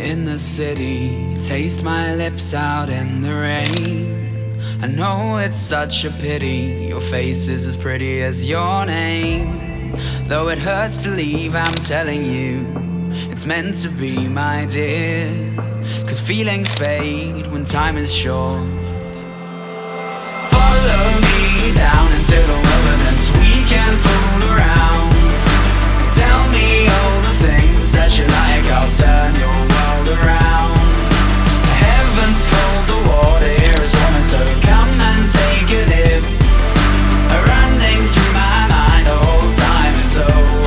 in the city, taste my lips out in the rain. I know it's such a pity, your face is as pretty as your name. Though it hurts to leave, I'm telling you, it's meant to be, my dear. 'Cause feelings fade when time is short. Follow me down into the wilderness, we can fool around. Tell me all the things that you like, I'll turn your world around. Heaven's cold, the water here is warm, so come and take a dip. Running through my mind the whole time is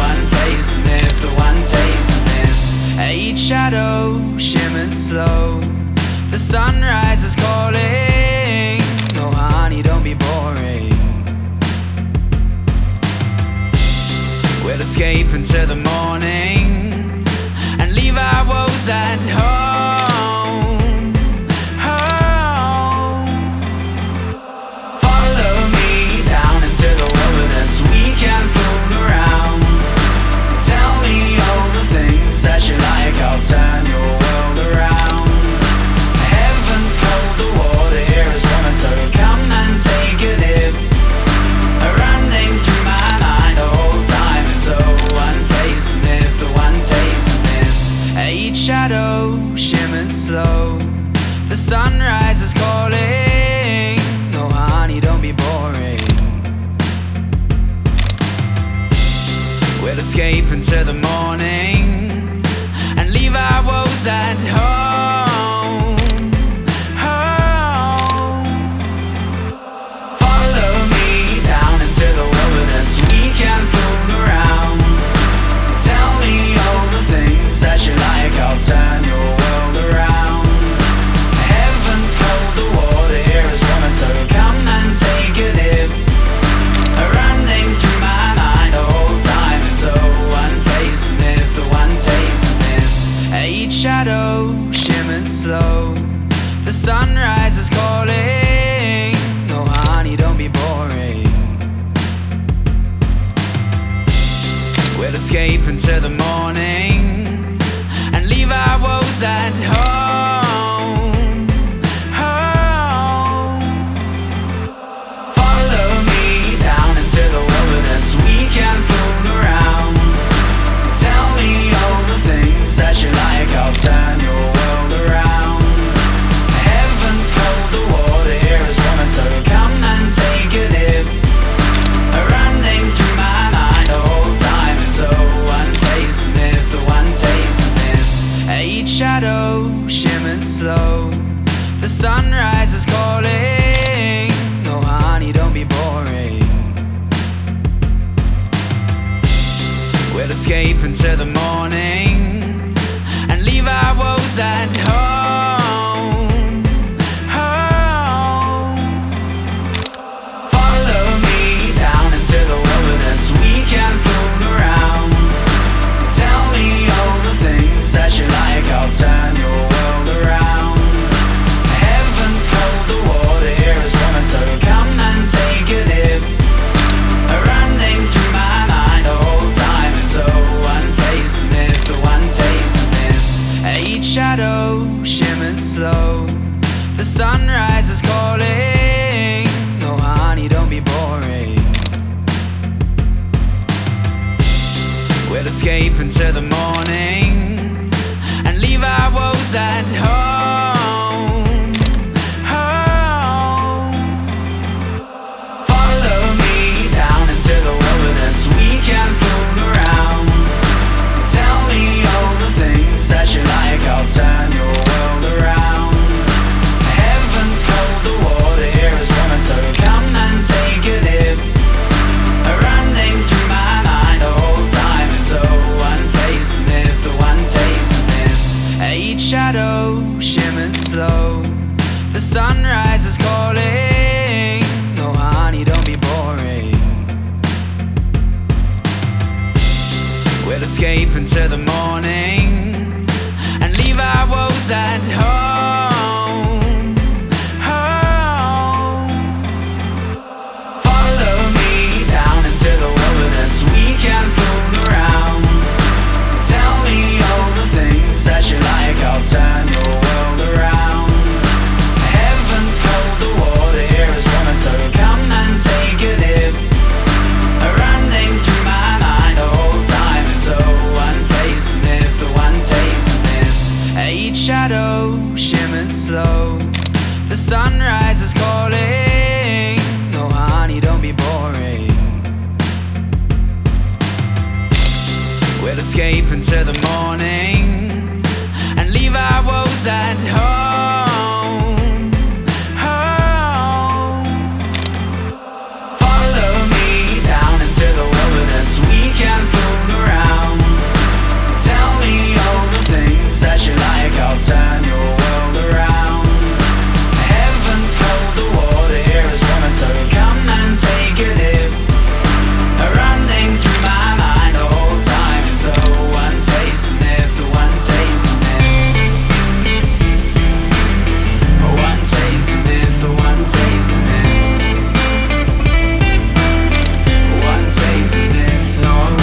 one taste of myth, the one taste of myth. Each shadow shimmers slow, the sunrise is calling. Oh honey, don't be boring. We'll escape into the morning and leave our woes at home. Follow me down into the wilderness, we can fool around. Tell me all the things that you like, I'll turn your world around. Heaven's cold, the water here is warmer, so come and take a dip. Running through my mind the whole time is one taste of myth, the one taste of myth. Each shadow shimmers slow, the sunrise is calling. Oh honey, don't be boring. We'll escape into the morning and leave our woes at home. Follow me down into the wilderness, we can fool around. Tell me all the things that you like, I'll turn your world around. Heaven's cold, the water here is warmer, so come and take a dip. Running through my mind the whole time is one taste of myth, the one taste of myth. Each shadow shimmers slow, the sunrise is calling. Oh honey, don't be boring. We'll escape into the morning and leave our woes at home. Follow me down into the wilderness, we can fool around. Tell me all the things that you like, I'll turn your world around. Heaven's cold, the water here is warmer, so come and take a dip. Running through my mind the whole time is one taste of myth, the one taste of myth. Each shadow shimmers slow, the sunrise is calling. Oh honey, don't be boring. We'll escape into the morning and leave our woes at home. Follow me down into the wilderness, we can fool around. Tell me all the things that you like, I'll turn your world around. Heaven's cold, the water here is warmer, so come and take a dip. Running through my mind the whole time is one taste of myth, the one taste of myth. Each shadow shimmers slow, the sunrise is calling. Oh honey, don't be boring. We'll escape into the morning and leave our woes at home. Follow me down into the wilderness, we can fool around. Tell me all the things that you like, I'll turn your world around. Heaven's cold, the water here is warmer, so come and take a dip. Running through my mind the whole time is one taste of myth, the one taste of myth. Each shadow shimmers slow, the sunrise is calling. Oh honey, don't be boring. We'll escape into the morning and leave our woes at home. Follow me down into the wilderness, we can fool around. Tell me all the things that you like, I'll tell Each shadow shimmers slow. The sunrise is calling. Oh honey, don't be boring. We'll escape into the morning and leave our woes at home. Follow me down into the wilderness. We can fool around. Tell me all the things that you like. I'll turn your world around. Heaven's cold, the water here is warmer, so come and take a dip. Running through my mind the whole time is one taste of myth, one taste of myth. One taste of myth, one taste of myth. One taste of myth, oh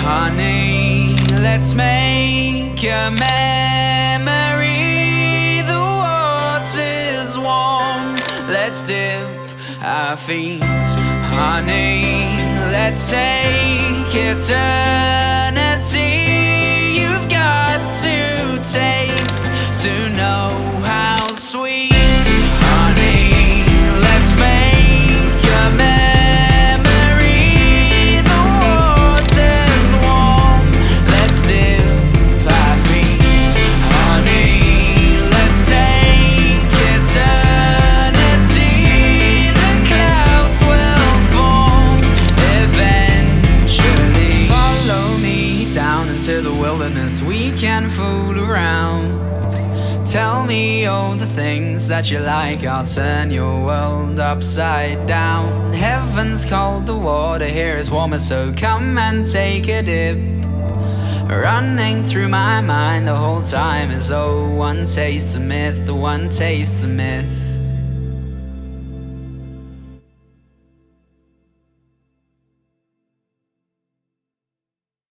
honey, let's make a memory. The water's warm, let's dip our feet. Honey, let's take eternity. You've got to taste to know how sweet. Honey, let's make a memory. The water's warm, let's dip our feet. Honey, let's take eternity. The clouds will form eventually. Follow me down into the wilderness. We can fool around. Tell me all the things that you like. I'll turn your world upside down. Heaven's cold, the water here is warmer, so come and take a dip. Running through my mind the whole time is one taste of myth, one taste of myth.